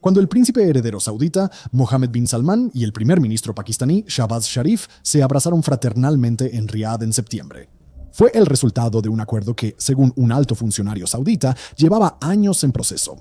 cuando el príncipe heredero saudita, Mohammed bin Salman, y el primer ministro pakistaní, Shahbaz Sharif, se abrazaron fraternalmente en Riad en septiembre. Fue el resultado de un acuerdo que, según un alto funcionario saudita, llevaba años en proceso.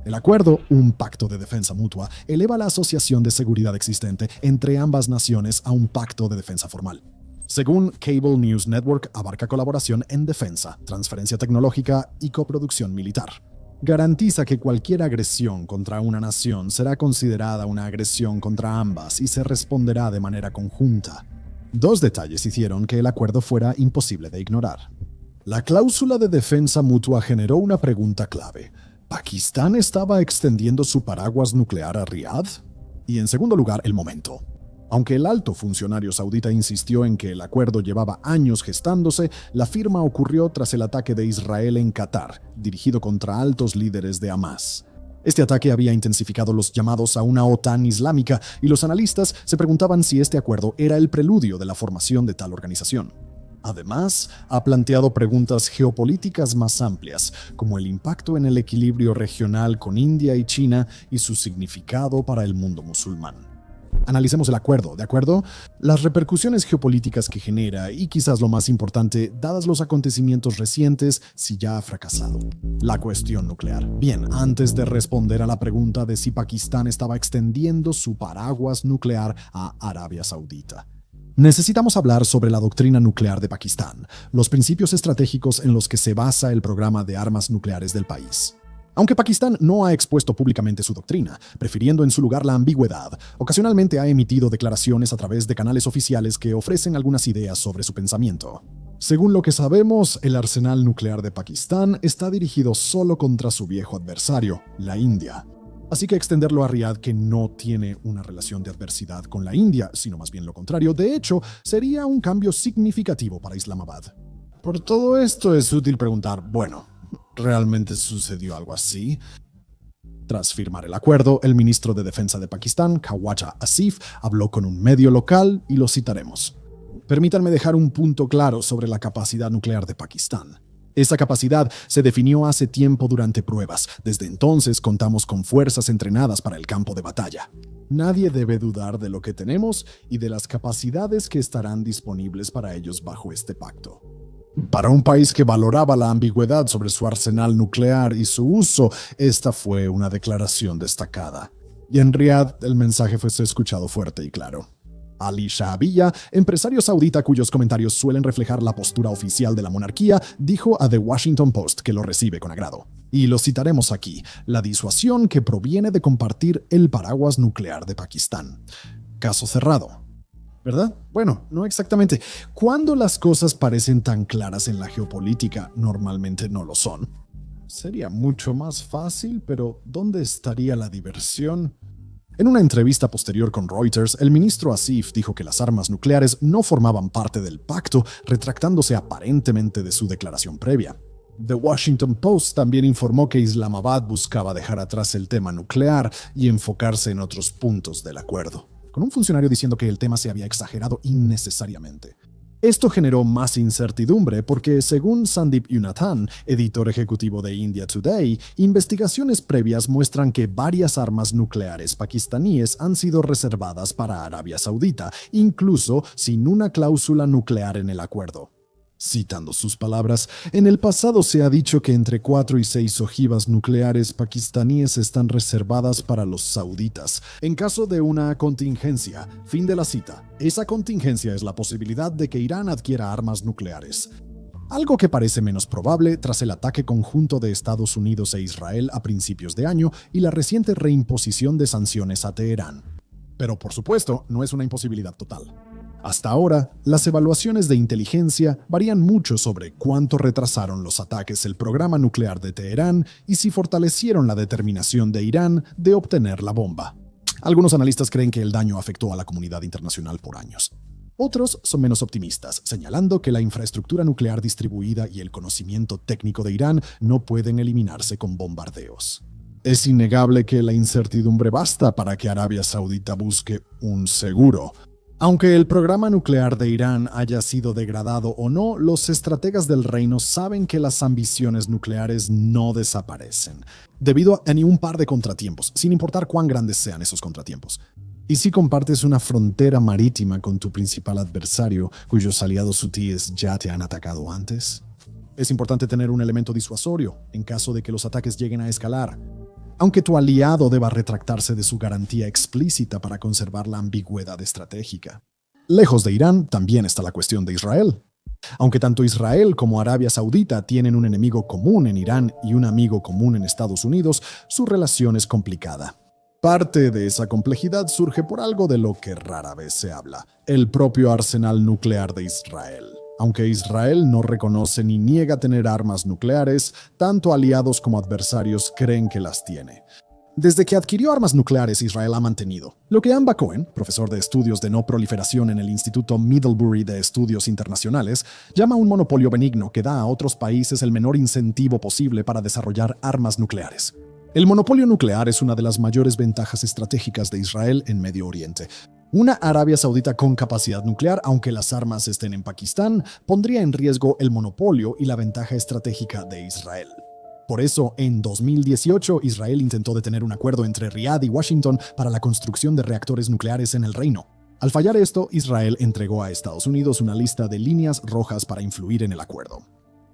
El acuerdo, un pacto de defensa mutua, eleva la asociación de seguridad existente entre ambas naciones a un pacto de defensa formal. Según Cable News Network, abarca colaboración en defensa, transferencia tecnológica y coproducción militar. Garantiza que cualquier agresión contra una nación será considerada una agresión contra ambas y se responderá de manera conjunta. Dos detalles hicieron que el acuerdo fuera imposible de ignorar. La cláusula de defensa mutua generó una pregunta clave. ¿Pakistán estaba extendiendo su paraguas nuclear a Riad? Y en segundo lugar, el momento. Aunque el alto funcionario saudita insistió en que el acuerdo llevaba años gestándose, la firma ocurrió tras el ataque de Israel en Qatar, dirigido contra altos líderes de Hamás. Este ataque había intensificado los llamados a una OTAN islámica y los analistas se preguntaban si este acuerdo era el preludio de la formación de tal organización. Además, ha planteado preguntas geopolíticas más amplias, como el impacto en el equilibrio regional con India y China y su significado para el mundo musulmán. Analicemos el acuerdo, ¿de acuerdo? Las repercusiones geopolíticas que genera y quizás lo más importante, dadas los acontecimientos recientes, si ya ha fracasado. La cuestión nuclear. Bien, antes de responder a la pregunta de si Pakistán estaba extendiendo su paraguas nuclear a Arabia Saudita, necesitamos hablar sobre la doctrina nuclear de Pakistán, los principios estratégicos en los que se basa el programa de armas nucleares del país. Aunque Pakistán no ha expuesto públicamente su doctrina, prefiriendo en su lugar la ambigüedad, ocasionalmente ha emitido declaraciones a través de canales oficiales que ofrecen algunas ideas sobre su pensamiento. Según lo que sabemos, el arsenal nuclear de Pakistán está dirigido solo contra su viejo adversario, la India. Así que extenderlo a Riad, que no tiene una relación de adversidad con la India, sino más bien lo contrario, de hecho, sería un cambio significativo para Islamabad. Por todo esto es útil preguntar, bueno, ¿realmente sucedió algo así? Tras firmar el acuerdo, el ministro de Defensa de Pakistán, Khawaja Asif, habló con un medio local y lo citaremos. Permítanme dejar un punto claro sobre la capacidad nuclear de Pakistán. Esa capacidad se definió hace tiempo durante pruebas. Desde entonces contamos con fuerzas entrenadas para el campo de batalla. Nadie debe dudar de lo que tenemos y de las capacidades que estarán disponibles para ellos bajo este pacto. Para un país que valoraba la ambigüedad sobre su arsenal nuclear y su uso, esta fue una declaración destacada. Y en Riad, el mensaje fue escuchado fuerte y claro. Ali Shahabia, empresario saudita cuyos comentarios suelen reflejar la postura oficial de la monarquía, dijo a The Washington Post que lo recibe con agrado. Y lo citaremos aquí, la disuasión que proviene de compartir el paraguas nuclear de Pakistán. Caso cerrado. ¿Verdad? Bueno, no exactamente. Cuando las cosas parecen tan claras en la geopolítica, normalmente no lo son. Sería mucho más fácil, pero ¿dónde estaría la diversión? En una entrevista posterior con Reuters, el ministro Asif dijo que las armas nucleares no formaban parte del pacto, retractándose aparentemente de su declaración previa. The Washington Post también informó que Islamabad buscaba dejar atrás el tema nuclear y enfocarse en otros puntos del acuerdo, con un funcionario diciendo que el tema se había exagerado innecesariamente. Esto generó más incertidumbre porque, según Sandeep Yunathan, editor ejecutivo de India Today, investigaciones previas muestran que varias armas nucleares pakistaníes han sido reservadas para Arabia Saudita, incluso sin una cláusula nuclear en el acuerdo. Citando sus palabras, en el pasado se ha dicho que entre 4 y 6 ojivas nucleares pakistaníes están reservadas para los sauditas. En caso de una contingencia, fin de la cita, esa contingencia es la posibilidad de que Irán adquiera armas nucleares. Algo que parece menos probable tras el ataque conjunto de Estados Unidos e Israel a principios de año y la reciente reimposición de sanciones a Teherán. Pero por supuesto, no es una imposibilidad total. Hasta ahora, las evaluaciones de inteligencia varían mucho sobre cuánto retrasaron los ataques el programa nuclear de Teherán y si fortalecieron la determinación de Irán de obtener la bomba. Algunos analistas creen que el daño afectó a la comunidad internacional por años. Otros son menos optimistas, señalando que la infraestructura nuclear distribuida y el conocimiento técnico de Irán no pueden eliminarse con bombardeos. Es innegable que la incertidumbre basta para que Arabia Saudita busque un seguro, Aunque el programa nuclear de Irán haya sido degradado o no, los estrategas del reino saben que las ambiciones nucleares no desaparecen, debido a ni un par de contratiempos, sin importar cuán grandes sean esos contratiempos. Y si compartes una frontera marítima con tu principal adversario, cuyos aliados hutíes ya te han atacado antes, es importante tener un elemento disuasorio en caso de que los ataques lleguen a escalar. Aunque tu aliado deba retractarse de su garantía explícita para conservar la ambigüedad estratégica. Lejos de Irán también está la cuestión de Israel. Aunque tanto Israel como Arabia Saudita tienen un enemigo común en Irán y un amigo común en Estados Unidos, su relación es complicada. Parte de esa complejidad surge por algo de lo que rara vez se habla: el propio arsenal nuclear de Israel. Aunque Israel no reconoce ni niega tener armas nucleares, tanto aliados como adversarios creen que las tiene. Desde que adquirió armas nucleares, Israel ha mantenido lo que Amba Cohen, profesor de estudios de no proliferación en el Instituto Middlebury de Estudios Internacionales, llama un monopolio benigno que da a otros países el menor incentivo posible para desarrollar armas nucleares. El monopolio nuclear es una de las mayores ventajas estratégicas de Israel en Medio Oriente. Una Arabia Saudita con capacidad nuclear, aunque las armas estén en Pakistán, pondría en riesgo el monopolio y la ventaja estratégica de Israel. Por eso, en 2018, Israel intentó detener un acuerdo entre Riad y Washington para la construcción de reactores nucleares en el reino. Al fallar esto, Israel entregó a Estados Unidos una lista de líneas rojas para influir en el acuerdo.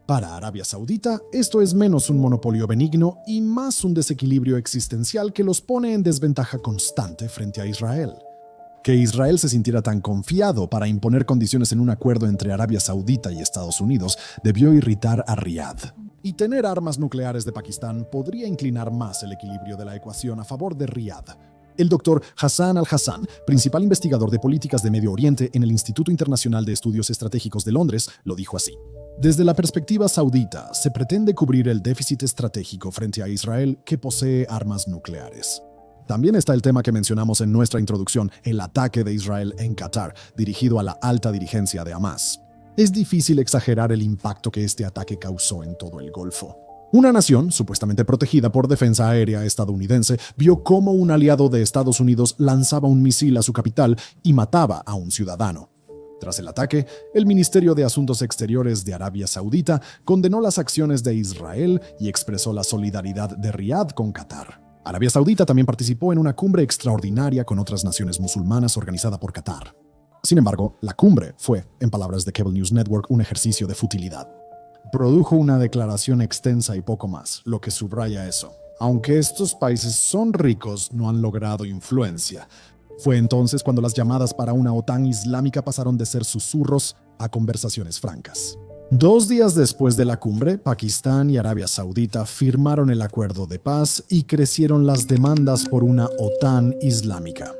Para Arabia Saudita, esto es menos un monopolio benigno y más un desequilibrio existencial que los pone en desventaja constante frente a Israel. Que Israel se sintiera tan confiado para imponer condiciones en un acuerdo entre Arabia Saudita y Estados Unidos debió irritar a Riad. Y tener armas nucleares de Pakistán podría inclinar más el equilibrio de la ecuación a favor de Riad. El doctor Hassan Al-Hassan, principal investigador de políticas de Medio Oriente en el Instituto Internacional de Estudios Estratégicos de Londres, lo dijo así: desde la perspectiva saudita, se pretende cubrir el déficit estratégico frente a Israel, que posee armas nucleares. También está el tema que mencionamos en nuestra introducción, el ataque de Israel en Qatar, dirigido a la alta dirigencia de Hamás. Es difícil exagerar el impacto que este ataque causó en todo el Golfo. Una nación, supuestamente protegida por defensa aérea estadounidense, vio cómo un aliado de Estados Unidos lanzaba un misil a su capital y mataba a un ciudadano. Tras el ataque, el Ministerio de Asuntos Exteriores de Arabia Saudita condenó las acciones de Israel y expresó la solidaridad de Riad con Qatar. Arabia Saudita también participó en una cumbre extraordinaria con otras naciones musulmanas organizada por Qatar. Sin embargo, la cumbre fue, en palabras de Cable News Network, un ejercicio de futilidad. Produjo una declaración extensa y poco más, lo que subraya eso. Aunque estos países son ricos, no han logrado influencia. Fue entonces cuando las llamadas para una OTAN islámica pasaron de ser susurros a conversaciones francas. 2 días después de la cumbre, Pakistán y Arabia Saudita firmaron el acuerdo de paz y crecieron las demandas por una OTAN islámica.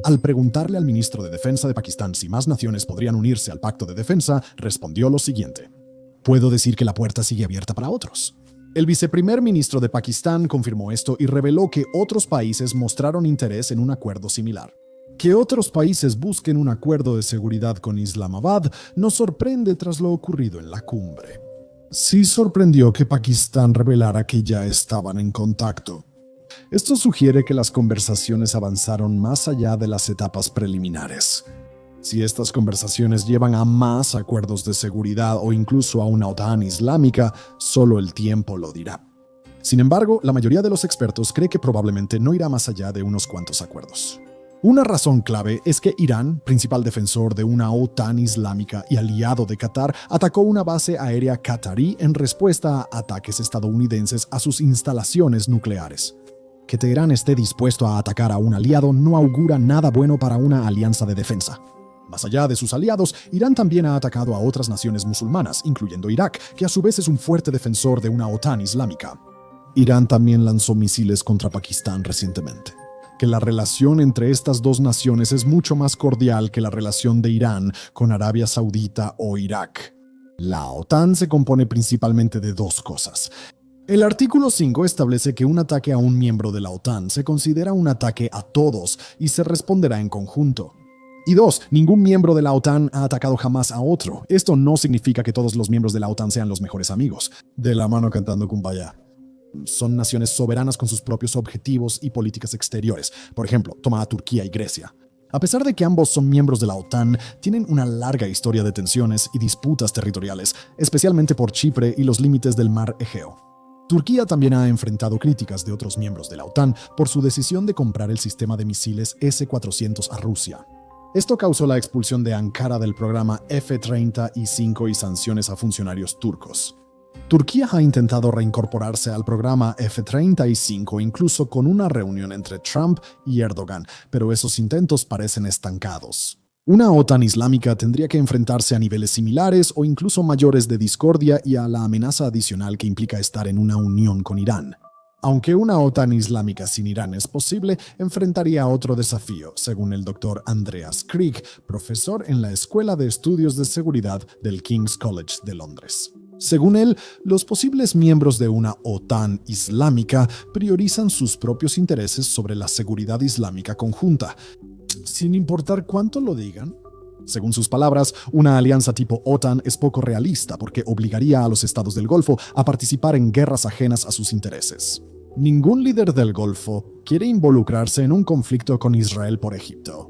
Al preguntarle al ministro de Defensa de Pakistán si más naciones podrían unirse al pacto de defensa, respondió lo siguiente: puedo decir que la puerta sigue abierta para otros. El viceprimer ministro de Pakistán confirmó esto y reveló que otros países mostraron interés en un acuerdo similar. Que otros países busquen un acuerdo de seguridad con Islamabad nos sorprende tras lo ocurrido en la cumbre. Sí sorprendió que Pakistán revelara que ya estaban en contacto. Esto sugiere que las conversaciones avanzaron más allá de las etapas preliminares. Si estas conversaciones llevan a más acuerdos de seguridad o incluso a una OTAN islámica, solo el tiempo lo dirá. Sin embargo, la mayoría de los expertos cree que probablemente no irá más allá de unos cuantos acuerdos. Una razón clave es que Irán, principal defensor de una OTAN islámica y aliado de Qatar, atacó una base aérea qatarí en respuesta a ataques estadounidenses a sus instalaciones nucleares. Que Teherán esté dispuesto a atacar a un aliado no augura nada bueno para una alianza de defensa. Más allá de sus aliados, Irán también ha atacado a otras naciones musulmanas, incluyendo Irak, que a su vez es un fuerte defensor de una OTAN islámica. Irán también lanzó misiles contra Pakistán recientemente. Que la relación entre estas dos naciones es mucho más cordial que la relación de Irán con Arabia Saudita o Irak. La OTAN se compone principalmente de 2 cosas. El artículo 5 establece que un ataque a un miembro de la OTAN se considera un ataque a todos y se responderá en conjunto. Y 2, ningún miembro de la OTAN ha atacado jamás a otro. Esto no significa que todos los miembros de la OTAN sean los mejores amigos. De la mano cantando Kumbaya. Son naciones soberanas con sus propios objetivos y políticas exteriores. Por ejemplo, toma a Turquía y Grecia. A pesar de que ambos son miembros de la OTAN, tienen una larga historia de tensiones y disputas territoriales, especialmente por Chipre y los límites del mar Egeo. Turquía también ha enfrentado críticas de otros miembros de la OTAN por su decisión de comprar el sistema de misiles S-400 a Rusia. Esto causó la expulsión de Ankara del programa F-35 y sanciones a funcionarios turcos. Turquía ha intentado reincorporarse al programa F-35 incluso con una reunión entre Trump y Erdogan, pero esos intentos parecen estancados. Una OTAN islámica tendría que enfrentarse a niveles similares o incluso mayores de discordia y a la amenaza adicional que implica estar en una unión con Irán. Aunque una OTAN islámica sin Irán es posible, enfrentaría otro desafío, según el Dr. Andreas Krieg, profesor en la Escuela de Estudios de Seguridad del King's College de Londres. Según él, los posibles miembros de una OTAN islámica priorizan sus propios intereses sobre la seguridad islámica conjunta, sin importar cuánto lo digan. Según sus palabras, una alianza tipo OTAN es poco realista porque obligaría a los estados del Golfo a participar en guerras ajenas a sus intereses. Ningún líder del Golfo quiere involucrarse en un conflicto con Israel por Egipto.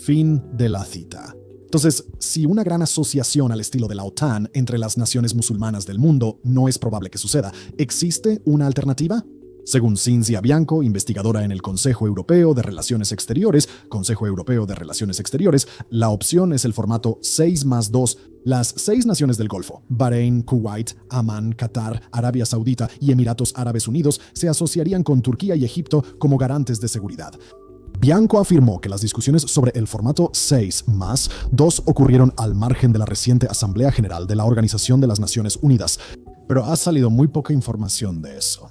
Fin de la cita. Entonces, si una gran asociación al estilo de la OTAN entre las naciones musulmanas del mundo no es probable que suceda, ¿existe una alternativa? Según Cinzia Bianco, investigadora en el Consejo Europeo de Relaciones Exteriores, la opción es el formato 6+2. Las 6 naciones del Golfo, Bahrein, Kuwait, Amán, Qatar, Arabia Saudita y Emiratos Árabes Unidos, se asociarían con Turquía y Egipto como garantes de seguridad. Bianco afirmó que las discusiones sobre el formato 6+2 ocurrieron al margen de la reciente Asamblea General de la Organización de las Naciones Unidas, pero ha salido muy poca información de eso.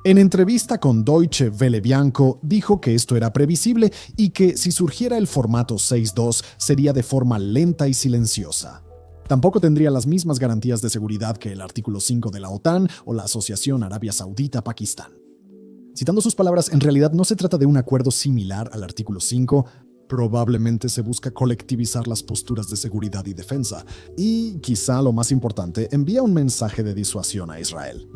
En entrevista con Deutsche Welle, Bianco dijo que esto era previsible y que si surgiera el formato 6.2 sería de forma lenta y silenciosa. Tampoco tendría las mismas garantías de seguridad que el artículo 5 de la OTAN o la Asociación Arabia Saudita-Pakistán. Citando sus palabras, en realidad no se trata de un acuerdo similar al artículo 5, probablemente se busca colectivizar las posturas de seguridad y defensa, y quizá lo más importante, envía un mensaje de disuasión a Israel.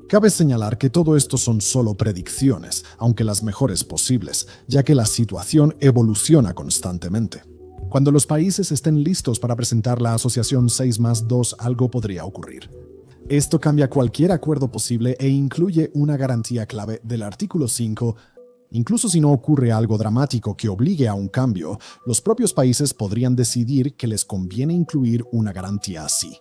Cabe señalar que todo esto son solo predicciones, aunque las mejores posibles, ya que la situación evoluciona constantemente. Cuando los países estén listos para presentar la asociación 6+2, algo podría ocurrir. Esto cambia cualquier acuerdo posible e incluye una garantía clave del artículo 5. Incluso si no ocurre algo dramático que obligue a un cambio, los propios países podrían decidir que les conviene incluir una garantía así.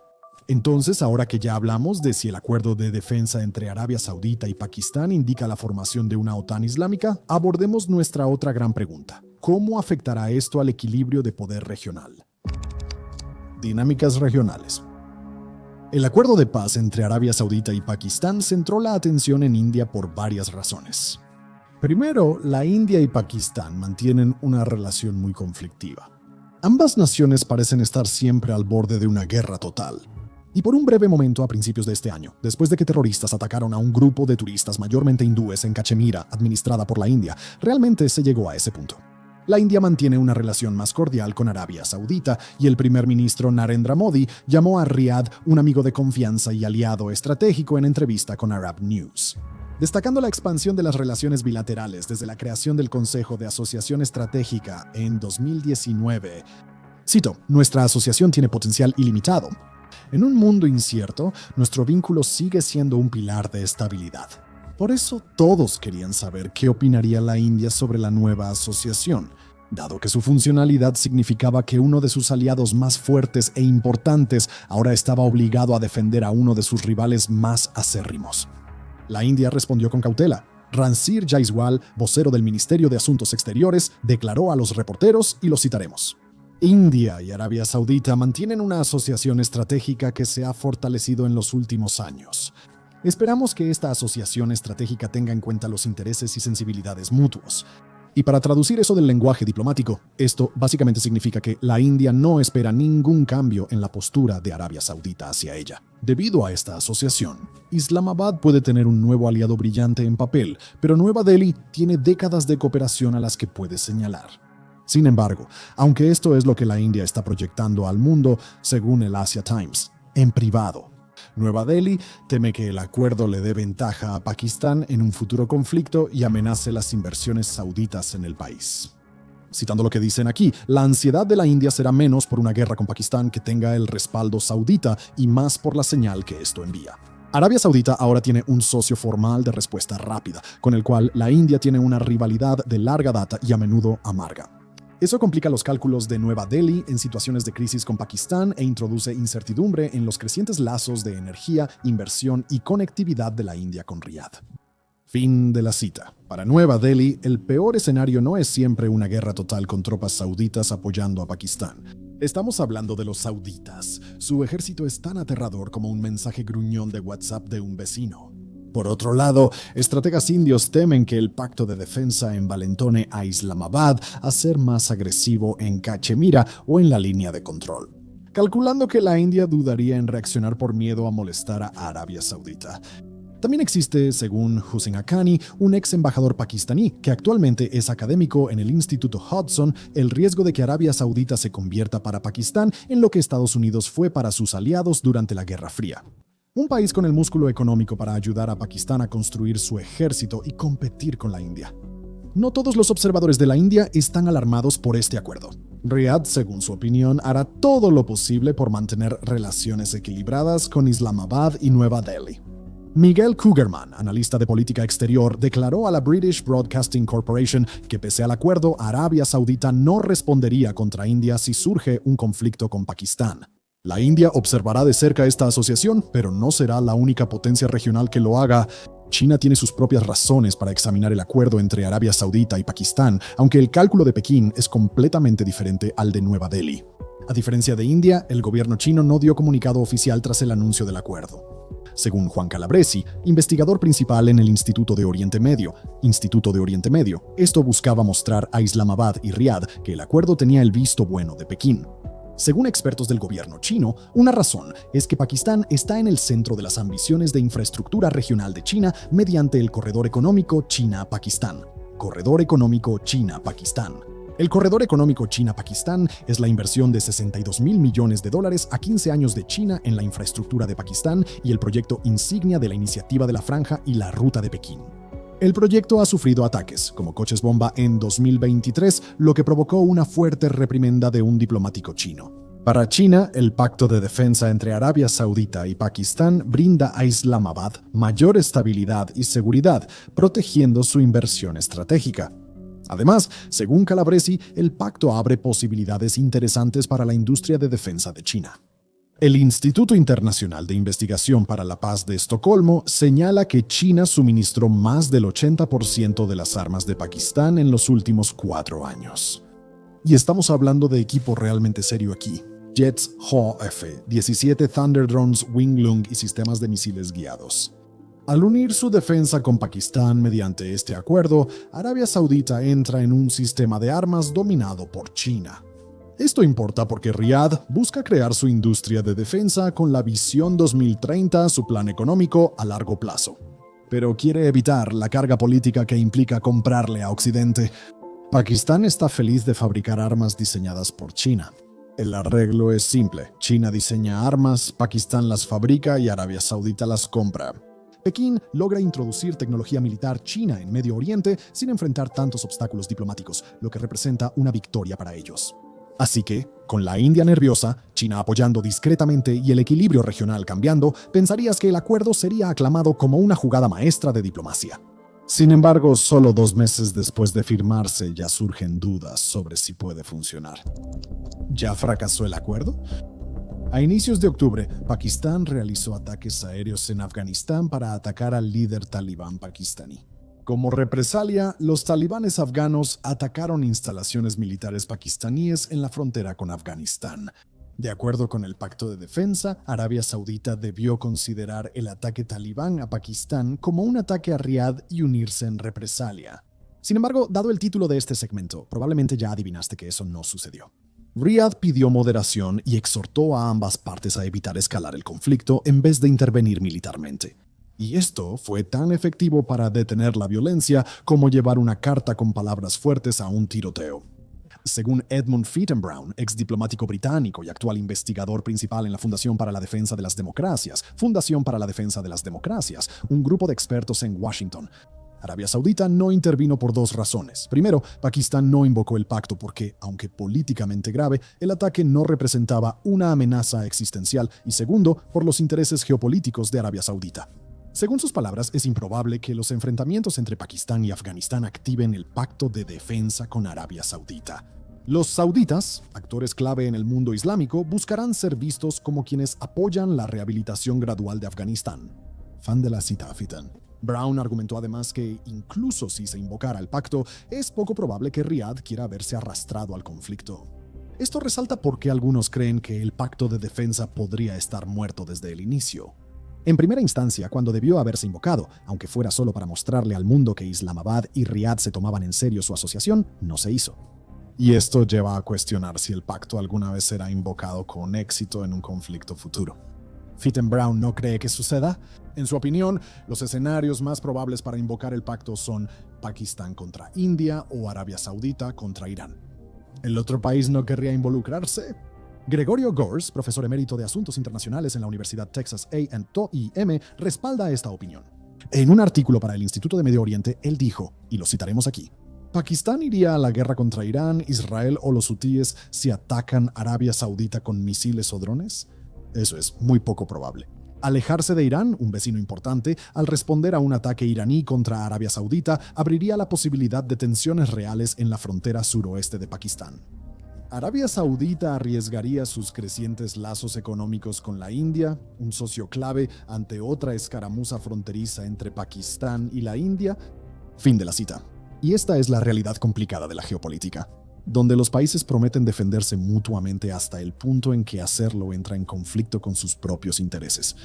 Entonces, ahora que ya hablamos de si el acuerdo de defensa entre Arabia Saudita y Pakistán indica la formación de una OTAN islámica, abordemos nuestra otra gran pregunta. ¿Cómo afectará esto al equilibrio de poder regional? Dinámicas regionales. El acuerdo de paz entre Arabia Saudita y Pakistán centró la atención en India por varias razones. Primero, la India y Pakistán mantienen una relación muy conflictiva. Ambas naciones parecen estar siempre al borde de una guerra total. Y por un breve momento a principios de este año, después de que terroristas atacaron a un grupo de turistas mayormente hindúes en Cachemira, administrada por la India, realmente se llegó a ese punto. La India mantiene una relación más cordial con Arabia Saudita y el primer ministro Narendra Modi llamó a Riad un amigo de confianza y aliado estratégico en entrevista con Arab News. Destacando la expansión de las relaciones bilaterales desde la creación del Consejo de Asociación Estratégica en 2019, cito, nuestra asociación tiene potencial ilimitado. En un mundo incierto, nuestro vínculo sigue siendo un pilar de estabilidad. Por eso todos querían saber qué opinaría la India sobre la nueva asociación, dado que su funcionalidad significaba que uno de sus aliados más fuertes e importantes ahora estaba obligado a defender a uno de sus rivales más acérrimos. La India respondió con cautela. Ranveer Jaiswal, vocero del Ministerio de Asuntos Exteriores, declaró a los reporteros, y lo citaremos: India y Arabia Saudita mantienen una asociación estratégica que se ha fortalecido en los últimos años. Esperamos que esta asociación estratégica tenga en cuenta los intereses y sensibilidades mutuos. Y para traducir eso del lenguaje diplomático, esto básicamente significa que la India no espera ningún cambio en la postura de Arabia Saudita hacia ella. Debido a esta asociación, Islamabad puede tener un nuevo aliado brillante en papel, pero Nueva Delhi tiene décadas de cooperación a las que puede señalar. Sin embargo, aunque esto es lo que la India está proyectando al mundo, según el Asia Times, en privado, Nueva Delhi teme que el acuerdo le dé ventaja a Pakistán en un futuro conflicto y amenace las inversiones sauditas en el país. Citando lo que dicen aquí, la ansiedad de la India será menos por una guerra con Pakistán que tenga el respaldo saudita y más por la señal que esto envía. Arabia Saudita ahora tiene un socio formal de respuesta rápida, con el cual la India tiene una rivalidad de larga data y a menudo amarga. Eso complica los cálculos de Nueva Delhi en situaciones de crisis con Pakistán e introduce incertidumbre en los crecientes lazos de energía, inversión y conectividad de la India con Riad. Fin de la cita. Para Nueva Delhi, el peor escenario no es siempre una guerra total con tropas sauditas apoyando a Pakistán. Estamos hablando de los sauditas. Su ejército es tan aterrador como un mensaje gruñón de WhatsApp de un vecino. Por otro lado, estrategas indios temen que el pacto de defensa envalentone a Islamabad a ser más agresivo en Cachemira o en la línea de control, calculando que la India dudaría en reaccionar por miedo a molestar a Arabia Saudita. También existe, según Hussein Haqqani, un ex embajador pakistaní que actualmente es académico en el Instituto Hudson, el riesgo de que Arabia Saudita se convierta para Pakistán en lo que Estados Unidos fue para sus aliados durante la Guerra Fría. Un país con el músculo económico para ayudar a Pakistán a construir su ejército y competir con la India. No todos los observadores de la India están alarmados por este acuerdo. Riad, según su opinión, hará todo lo posible por mantener relaciones equilibradas con Islamabad y Nueva Delhi. Miguel Kugerman, analista de política exterior, declaró a la British Broadcasting Corporation que pese al acuerdo, Arabia Saudita no respondería contra India si surge un conflicto con Pakistán. La India observará de cerca esta asociación, pero no será la única potencia regional que lo haga. China tiene sus propias razones para examinar el acuerdo entre Arabia Saudita y Pakistán, aunque el cálculo de Pekín es completamente diferente al de Nueva Delhi. A diferencia de India, el gobierno chino no dio comunicado oficial tras el anuncio del acuerdo. Según Juan Calabresi, investigador principal en el Instituto de Oriente Medio, esto buscaba mostrar a Islamabad y Riad que el acuerdo tenía el visto bueno de Pekín. Según expertos del gobierno chino, una razón es que Pakistán está en el centro de las ambiciones de infraestructura regional de China mediante el Corredor Económico China-Pakistán. Corredor Económico China-Pakistán. El Corredor Económico China-Pakistán es la inversión de $62,000 millones a 15 años de China en la infraestructura de Pakistán y el proyecto insignia de la Iniciativa de la Franja y la Ruta de Pekín. El proyecto ha sufrido ataques, como coches bomba en 2023, lo que provocó una fuerte reprimenda de un diplomático chino. Para China, el pacto de defensa entre Arabia Saudita y Pakistán brinda a Islamabad mayor estabilidad y seguridad, protegiendo su inversión estratégica. Además, según Calabresi, el pacto abre posibilidades interesantes para la industria de defensa de China. El Instituto Internacional de Investigación para la Paz de Estocolmo señala que China suministró más del 80% de las armas de Pakistán en los últimos 4 años. Y estamos hablando de equipo realmente serio aquí. Jets HO-F, 17 Thunder Drones Wing-Lung y sistemas de misiles guiados. Al unir su defensa con Pakistán mediante este acuerdo, Arabia Saudita entra en un sistema de armas dominado por China. Esto importa porque Riad busca crear su industria de defensa con la Visión 2030, su plan económico a largo plazo. Pero quiere evitar la carga política que implica comprarle a Occidente. Pakistán está feliz de fabricar armas diseñadas por China. El arreglo es simple. China diseña armas, Pakistán las fabrica y Arabia Saudita las compra. Pekín logra introducir tecnología militar china en Medio Oriente sin enfrentar tantos obstáculos diplomáticos, lo que representa una victoria para ellos. Así que, con la India nerviosa, China apoyando discretamente y el equilibrio regional cambiando, pensarías que el acuerdo sería aclamado como una jugada maestra de diplomacia. Sin embargo, solo 2 meses después de firmarse ya surgen dudas sobre si puede funcionar. ¿Ya fracasó el acuerdo? A inicios de octubre, Pakistán realizó ataques aéreos en Afganistán para atacar al líder talibán pakistaní. Como represalia, los talibanes afganos atacaron instalaciones militares pakistaníes en la frontera con Afganistán. De acuerdo con el Pacto de Defensa, Arabia Saudita debió considerar el ataque talibán a Pakistán como un ataque a Riad y unirse en represalia. Sin embargo, dado el título de este segmento, probablemente ya adivinaste que eso no sucedió. Riad pidió moderación y exhortó a ambas partes a evitar escalar el conflicto en vez de intervenir militarmente. Y esto fue tan efectivo para detener la violencia como llevar una carta con palabras fuertes a un tiroteo. Según Edmund Fittenbrown, ex diplomático británico y actual investigador principal en la Fundación para la Defensa de las Democracias, un grupo de expertos en Washington, Arabia Saudita no intervino por dos razones. Primero, Pakistán no invocó el pacto porque, aunque políticamente grave, el ataque no representaba una amenaza existencial, y segundo, por los intereses geopolíticos de Arabia Saudita. Según sus palabras, es improbable que los enfrentamientos entre Pakistán y Afganistán activen el pacto de defensa con Arabia Saudita. Los sauditas, actores clave en el mundo islámico, buscarán ser vistos como quienes apoyan la rehabilitación gradual de Afganistán. Fan de la cita, Fitan. Brown argumentó además que, incluso si se invocara el pacto, es poco probable que Riad quiera verse arrastrado al conflicto. Esto resalta por qué algunos creen que el pacto de defensa podría estar muerto desde el inicio. En primera instancia, cuando debió haberse invocado, aunque fuera solo para mostrarle al mundo que Islamabad y Riad se tomaban en serio su asociación, no se hizo. Y esto lleva a cuestionar si el pacto alguna vez será invocado con éxito en un conflicto futuro. Fitton Brown no cree que suceda. En su opinión, los escenarios más probables para invocar el pacto son Pakistán contra India o Arabia Saudita contra Irán. ¿El otro país no querría involucrarse? Gregorio Gors, profesor emérito de Asuntos Internacionales en la Universidad Texas A&M, respalda esta opinión. En un artículo para el Instituto de Medio Oriente, él dijo, y lo citaremos aquí: ¿Pakistán iría a la guerra contra Irán, Israel o los hutíes si atacan Arabia Saudita con misiles o drones? Eso es muy poco probable. Alejarse de Irán, un vecino importante, al responder a un ataque iraní contra Arabia Saudita, abriría la posibilidad de tensiones reales en la frontera suroeste de Pakistán. ¿Arabia Saudita arriesgaría sus crecientes lazos económicos con la India, un socio clave, ante otra escaramuza fronteriza entre Pakistán y la India? Fin de la cita. Y esta es la realidad complicada de la geopolítica, donde los países prometen defenderse mutuamente hasta el punto en que hacerlo entra en conflicto con sus propios intereses.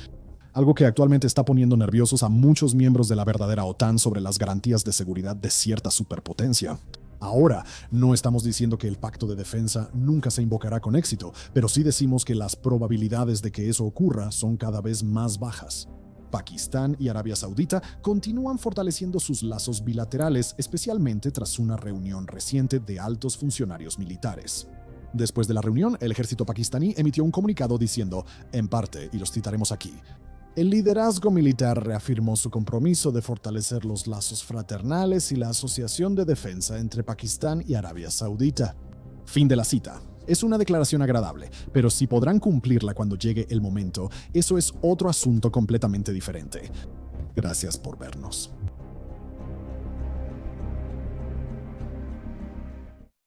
Algo que actualmente está poniendo nerviosos a muchos miembros de la verdadera OTAN sobre las garantías de seguridad de cierta superpotencia. Ahora, no estamos diciendo que el pacto de defensa nunca se invocará con éxito, pero sí decimos que las probabilidades de que eso ocurra son cada vez más bajas. Pakistán y Arabia Saudita continúan fortaleciendo sus lazos bilaterales, especialmente tras una reunión reciente de altos funcionarios militares. Después de la reunión, el ejército pakistaní emitió un comunicado diciendo, en parte, y los citaremos aquí: el liderazgo militar reafirmó su compromiso de fortalecer los lazos fraternales y la asociación de defensa entre Pakistán y Arabia Saudita. Fin de la cita. Es una declaración agradable, pero si podrán cumplirla cuando llegue el momento, eso es otro asunto completamente diferente. Gracias por vernos.